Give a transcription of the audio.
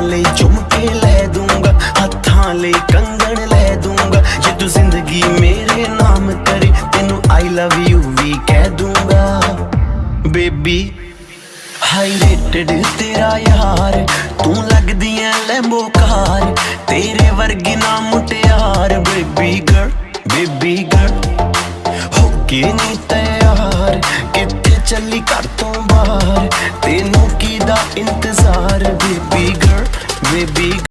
ਲਈ ਝੁਮਕੇ ਲੈ ਦੂੰਗਾ, ਹੱਥਾਂ ਲਈ ਕੰਗਣ ਲੈ ਦੂੰਗਾ। ਜੇ ਤੂੰ ਜ਼ਿੰਦਗੀ ਮੇਰੇ ਨਾਮ ਕਰੇ ਤੈਨੂੰ ਆਈ ਲਵ ਯੂ ਵੀ ਕਹਿ ਦੂੰਗਾ। ਬੇਬੀ ਹਾਈ ਰੇਟਡ ਤੇਰਾ ਯਾਰ, ਤੂੰ ਲੱਗਦੀ ਐ ਲੈਂਬੋ ਕਾਰ, ਤੇਰੇ ਵਰਗੀ ਨਾ ਮੁਟਿਆਰ। ਬੇਬੀ ਗਰਲ ਹੋ ਕੇ ਨੀ ਤਿਆਰ, ਕਿਤੇ ਚੱਲੀ ਘਰ ਤੋਂ ਬਾਹਰ, ਤੈਨੂੰ ਕੀ ਦਾ ਇੰਤਜ਼ਾਰ। Baby girl